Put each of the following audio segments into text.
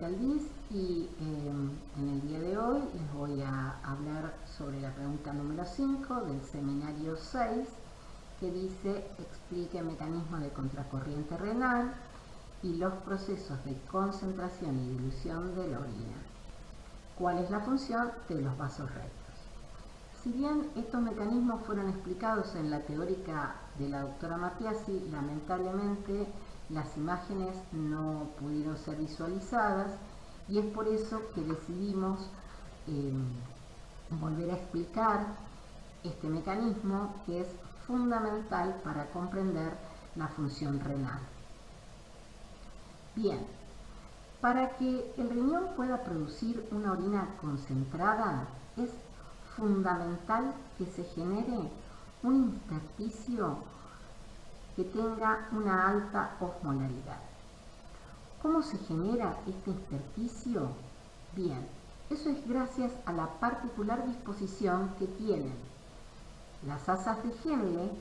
Medical Biz y en el día de hoy les voy a hablar sobre la pregunta número 5 del seminario 6 que dice: explique mecanismos de contracorriente renal y los procesos de concentración y dilución de la orina. ¿Cuál es la función de los vasos rectos? Si bien estos mecanismos fueron explicados en la teórica de la doctora Mattiasi, lamentablemente las imágenes no pudieron ser visualizadas y es por eso que decidimos volver a explicar este mecanismo que es fundamental para comprender la función renal. Bien, para que el riñón pueda producir una orina concentrada es fundamental que se genere un intersticio que tenga una alta osmolaridad. ¿Cómo se genera este intersticio? Bien, eso es gracias a la particular disposición que tienen las asas de Henle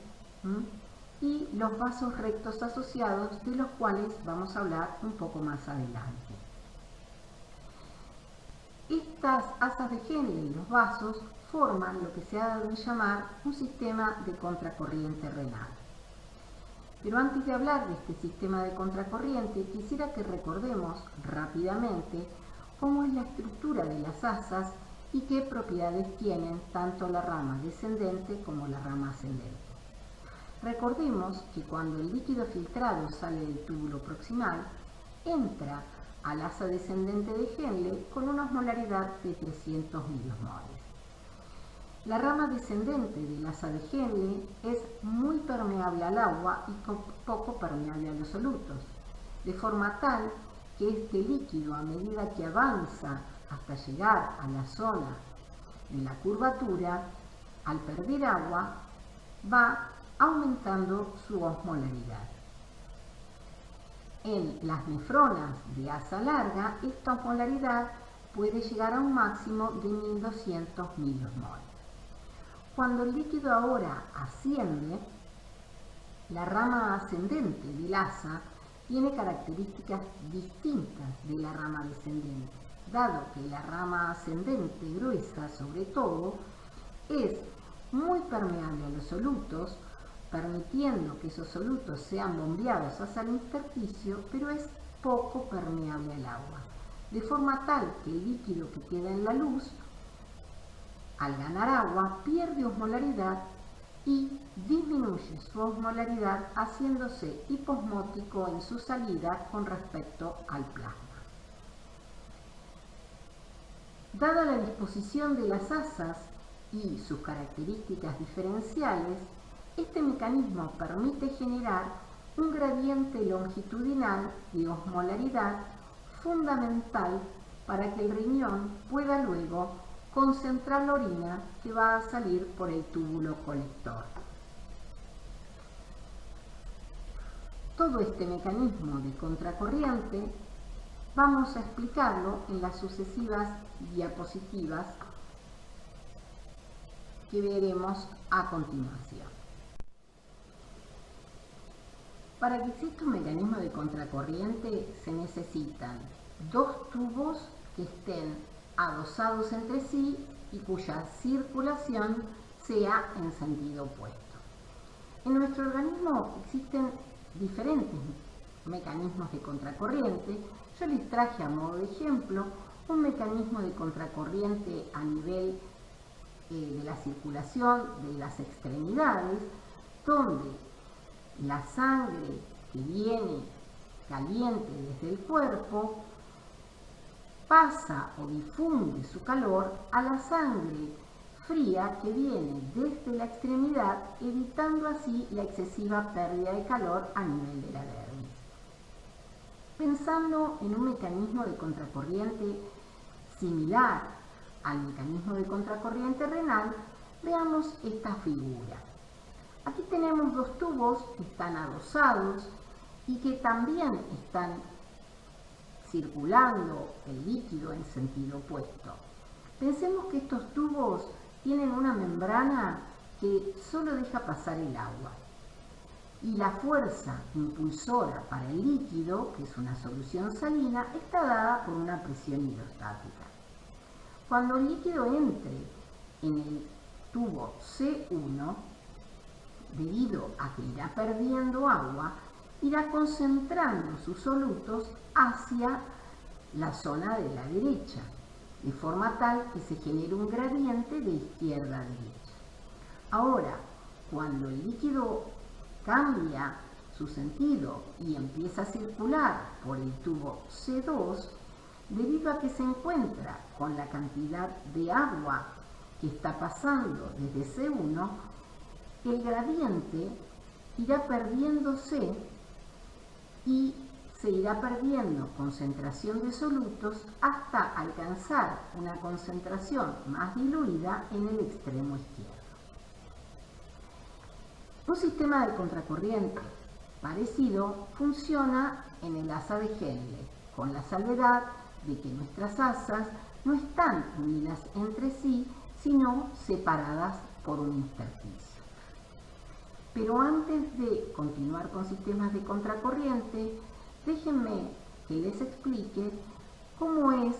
y los vasos rectos asociados, de los cuales vamos a hablar un poco más adelante. Estas asas de Henle y los vasos forman lo que se ha dado en llamar un sistema de contracorriente renal. Pero antes de hablar de este sistema de contracorriente, quisiera que recordemos rápidamente cómo es la estructura de las asas y qué propiedades tienen tanto la rama descendente como la rama ascendente. Recordemos que cuando el líquido filtrado sale del túbulo proximal, entra al asa descendente de Henle con una osmolaridad de 300 milosmoles. La rama descendente del asa de Henle es muy permeable al agua y poco permeable a los solutos, de forma tal que este líquido, a medida que avanza hasta llegar a la zona de la curvatura, al perder agua, va aumentando su osmolaridad. En las nefronas de asa larga, esta osmolaridad puede llegar a un máximo de 1200 milosmoles. Cuando el líquido ahora asciende, la rama ascendente del asa tiene características distintas de la rama descendente, dado que la rama ascendente gruesa, sobre todo, es muy permeable a los solutos, permitiendo que esos solutos sean bombeados hacia el intersticio, pero es poco permeable al agua, de forma tal que el líquido que queda en la luz, al ganar agua, pierde osmolaridad y disminuye su osmolaridad, haciéndose hiposmótico en su salida con respecto al plasma. Dada la disposición de las asas y sus características diferenciales, este mecanismo permite generar un gradiente longitudinal de osmolaridad fundamental para que el riñón pueda luego concentrar la orina que va a salir por el túbulo colector. Todo este mecanismo de contracorriente vamos a explicarlo en las sucesivas diapositivas que veremos a continuación. Para que exista un mecanismo de contracorriente se necesitan dos tubos que estén adosados entre sí y cuya circulación sea en sentido opuesto. En nuestro organismo existen diferentes mecanismos de contracorriente. Yo les traje a modo de ejemplo un mecanismo de contracorriente a nivel de la circulación de las extremidades, donde la sangre que viene caliente desde el cuerpo pasa o difunde su calor a la sangre fría que viene desde la extremidad, evitando así la excesiva pérdida de calor a nivel de la dermis. Pensando en un mecanismo de contracorriente similar al mecanismo de contracorriente renal, veamos esta figura. Aquí tenemos dos tubos que están adosados y que también están circulando el líquido en sentido opuesto. Pensemos que estos tubos tienen una membrana que solo deja pasar el agua. y la fuerza impulsora para el líquido, que es una solución salina, está dada por una presión hidrostática. Cuando el líquido entre en el tubo C1, debido a que irá perdiendo agua, irá concentrando sus solutos hacia la zona de la derecha, de forma tal que se genere un gradiente de izquierda a derecha. Ahora, cuando el líquido cambia su sentido y empieza a circular por el tubo C2, debido a que se encuentra con la cantidad de agua que está pasando desde C1, el gradiente irá perdiéndose y se irá perdiendo concentración de solutos hasta alcanzar una concentración más diluida en el extremo izquierdo. Un sistema de contracorriente parecido funciona en el asa de Henle, con la salvedad de que nuestras asas no están unidas entre sí, sino separadas por un intersticio. Pero antes de continuar con sistemas de contracorriente, déjenme que les explique cómo es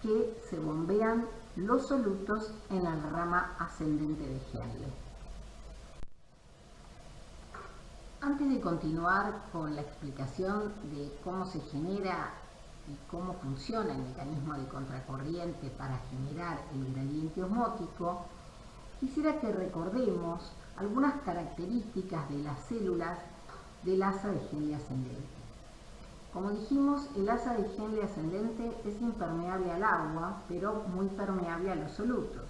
que se bombean los solutos en la rama ascendente de Henle. Antes de continuar con la explicación de cómo se genera y cómo funciona el mecanismo de contracorriente para generar el gradiente osmótico, quisiera que recordemos algunas características de las células del asa de Henle ascendente. Como dijimos, el asa de Henle ascendente es impermeable al agua, pero muy permeable a los solutos.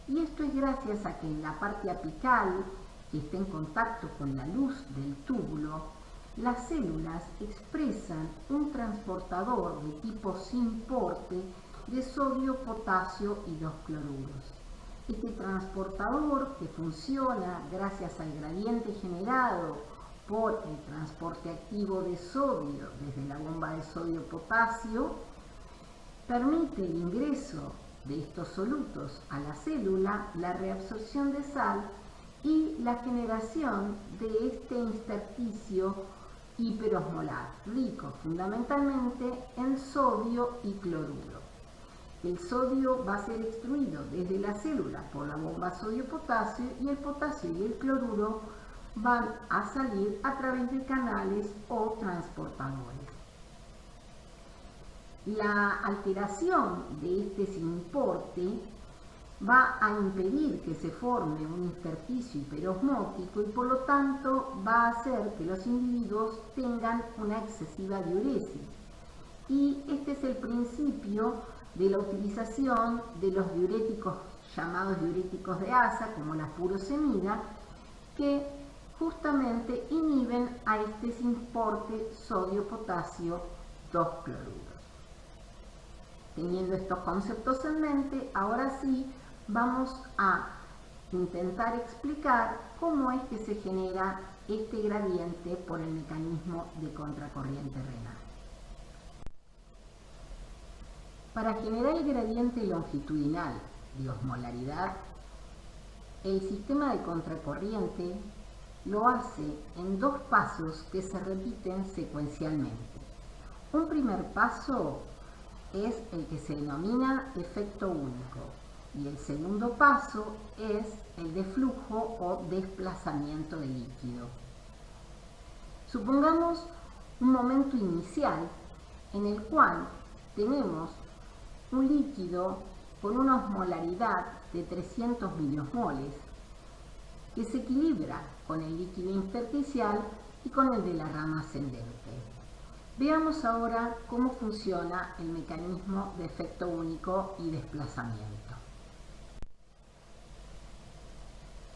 Y esto es gracias a que en la parte apical, que está en contacto con la luz del túbulo, las células expresan un transportador de tipo sin porte de sodio, potasio y 2 cloruros. Este transportador, que funciona gracias al gradiente generado por el transporte activo de sodio desde la bomba de sodio-potasio, permite el ingreso de estos solutos a la célula, la reabsorción de sal y la generación de este intersticio hiperosmolar, rico fundamentalmente en sodio y cloruro. El sodio va a ser extruido desde la célula por la bomba sodio-potasio y el potasio y el cloruro van a salir a través de canales o transportadores. La alteración de este sinporte va a impedir que se forme un intersticio hiperosmótico y por lo tanto va a hacer que los individuos tengan una excesiva diuresis. Y este es el principio de la utilización de los diuréticos llamados diuréticos de asa, como la furosemida, que justamente inhiben a este sinporte sodio-potasio 2 cloruros. Teniendo estos conceptos en mente, ahora sí vamos a intentar explicar cómo es que se genera este gradiente por el mecanismo de contracorriente renal. Para generar el gradiente longitudinal de osmolaridad, el sistema de contracorriente lo hace en 2 pasos que se repiten secuencialmente. Un primer paso es el que se denomina efecto único y el segundo paso es el de flujo o desplazamiento de líquido. Supongamos un momento inicial en el cual tenemos un líquido con una osmolaridad de 300 miliosmoles que se equilibra con el líquido intersticial y con el de la rama ascendente. Veamos ahora cómo funciona el mecanismo de efecto único y desplazamiento.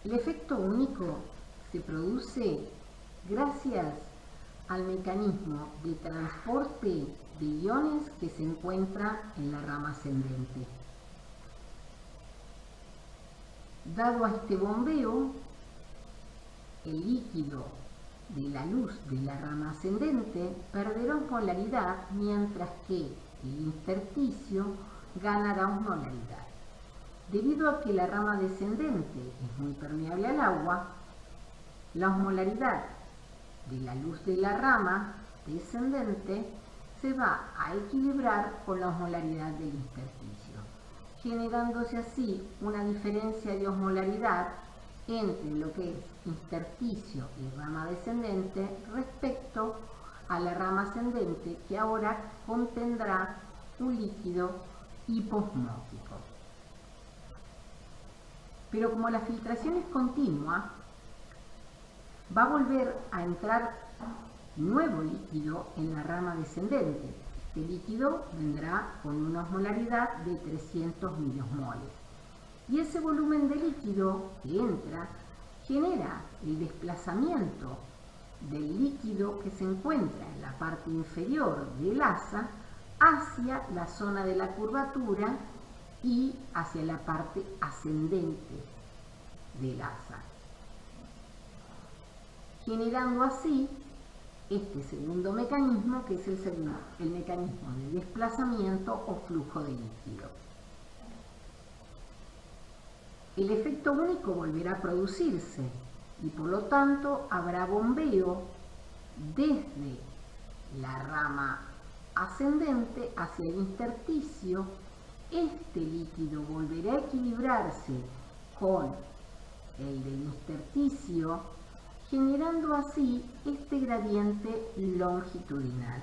El efecto único se produce gracias al mecanismo de transporte de iones que se encuentra en la rama ascendente. Dado a este bombeo, el líquido de la luz de la rama ascendente perderá osmolaridad, mientras que el intersticio ganará osmolaridad. Debido a que la rama descendente es muy permeable al agua, la osmolaridad de la luz de la rama descendente se va a equilibrar con la osmolaridad del intersticio, generándose así una diferencia de osmolaridad entre lo que es intersticio y rama descendente respecto a la rama ascendente, que ahora contendrá un líquido hiposmótico. Pero como la filtración es continua, va a volver a entrar nuevo líquido en la rama descendente. Este líquido vendrá con una osmolaridad de 300 miliosmoles. Y ese volumen de líquido que entra genera el desplazamiento del líquido que se encuentra en la parte inferior del asa hacia la zona de la curvatura y hacia la parte ascendente del asa, generando así este segundo mecanismo, que es el mecanismo de desplazamiento o flujo de líquido. El efecto único volverá a producirse y por lo tanto habrá bombeo desde la rama ascendente hacia el intersticio. Este líquido volverá a equilibrarse con el del intersticio, generando así este gradiente longitudinal,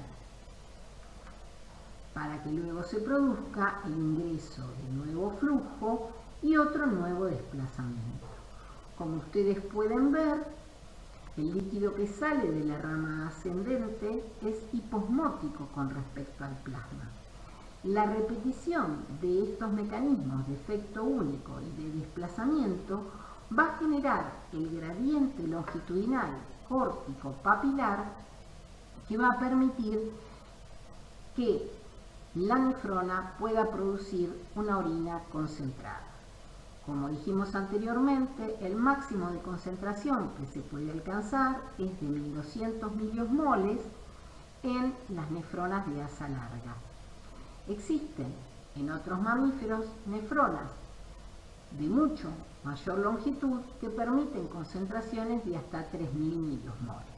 para que luego se produzca el ingreso de nuevo flujo y otro nuevo desplazamiento. Como ustedes pueden ver, el líquido que sale de la rama ascendente es hiposmótico con respecto al plasma. La repetición de estos mecanismos de efecto único y de desplazamiento va a generar el gradiente longitudinal córtico papilar, que va a permitir que la nefrona pueda producir una orina concentrada. Como dijimos anteriormente, el máximo de concentración que se puede alcanzar es de 1200 miliosmoles en las nefronas de asa larga. Existen en otros mamíferos nefronas de mucho mayor longitud que permiten concentraciones de hasta 3000 miliosmoles.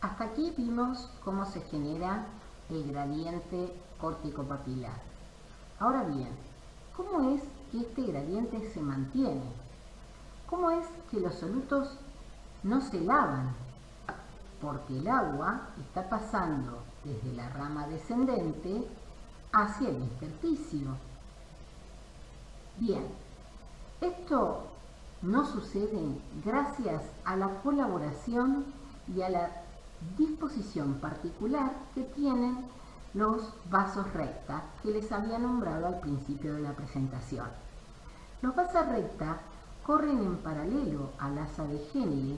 Hasta aquí vimos cómo se genera el gradiente córtico-papilar. Ahora bien, ¿cómo es que este gradiente se mantiene? ¿Cómo es que los solutos no se lavan? Porque el agua está pasando desde la rama descendente hacia el intersticio. Bien, esto no sucede gracias a la colaboración y a la disposición particular que tienen los vasos recta que les había nombrado al principio de la presentación. Los vasos recta corren en paralelo al asa de Henle,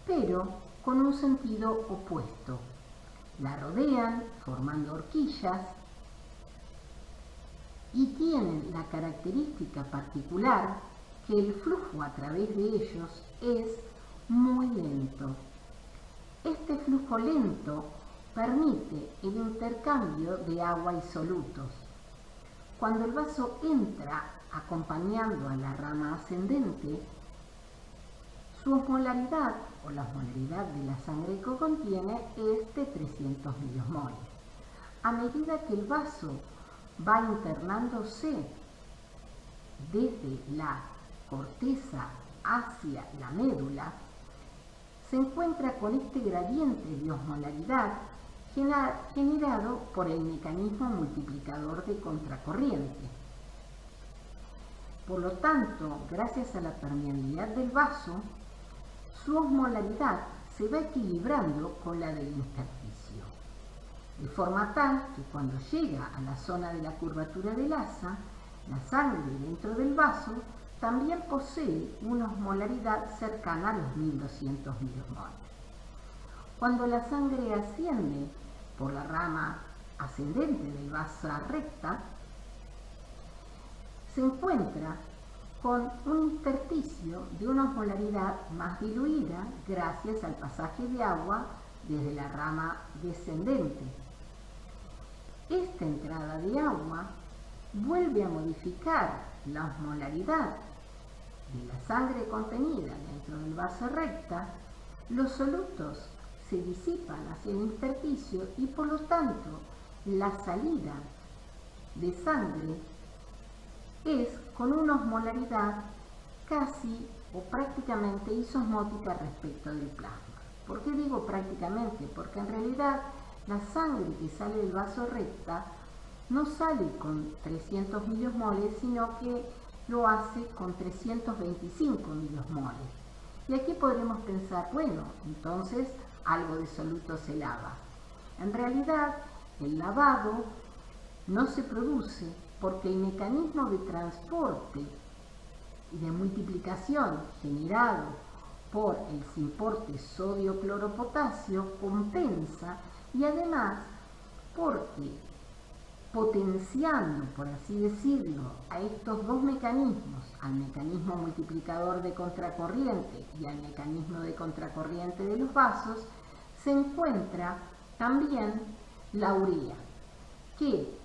pero con un sentido opuesto. La rodean formando horquillas y tienen la característica particular que el flujo a través de ellos es muy lento. Este flujo lento permite el intercambio de agua y solutos. Cuando el vaso entra acompañando a la rama ascendente, su osmolaridad o la osmolaridad de la sangre que contiene es de 300 miliosmoles. A medida que el vaso va internándose desde la corteza hacia la médula, se encuentra con este gradiente de osmolaridad generado por el mecanismo multiplicador de contracorriente. Por lo tanto, gracias a la permeabilidad del vaso, su osmolaridad se va equilibrando con la del intersticio, de forma tal que cuando llega a la zona de la curvatura del asa, la sangre dentro del vaso también posee una osmolaridad cercana a los 1200 miliosmoles. Cuando la sangre asciende por la rama ascendente del vaso recta, se encuentra con un intersticio de una osmolaridad más diluida gracias al pasaje de agua desde la rama descendente. Esta entrada de agua vuelve a modificar la osmolaridad de la sangre contenida dentro del vaso recta, los solutos se disipan hacia el intersticio y por lo tanto la salida de sangre es con una osmolaridad casi o prácticamente isosmótica respecto del plasma. ¿Por qué digo prácticamente? Porque en realidad la sangre que sale del vaso recta no sale con 300 miliosmoles, sino que lo hace con 325 miliosmoles. Y aquí podremos pensar, bueno, entonces algo de soluto se lava. En realidad, el lavado no se produce porque el mecanismo de transporte y de multiplicación generado por el simporte sodio-cloro-potasio compensa, y además porque potenciando, por así decirlo, a estos dos mecanismos, al mecanismo multiplicador de contracorriente y al mecanismo de contracorriente de los vasos, se encuentra también la urea, que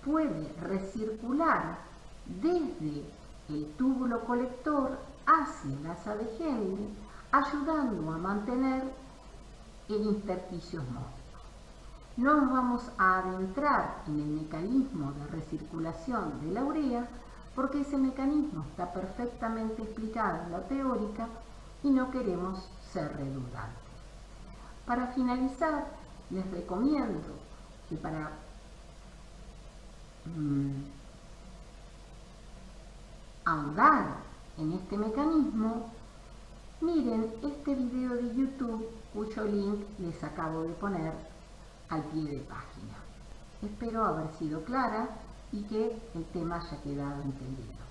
puede recircular desde el túbulo colector hacia la asa de Henle, ayudando a mantener el intersticio osmótico. No nos vamos a adentrar en el mecanismo de recirculación de la urea porque ese mecanismo está perfectamente explicado en la teórica y no queremos ser redundantes. Para finalizar, les recomiendo que para ahondar en este mecanismo, miren este video de YouTube cuyo link les acabo de poner al pie de página. Espero haber sido clara y que el tema haya quedado entendido.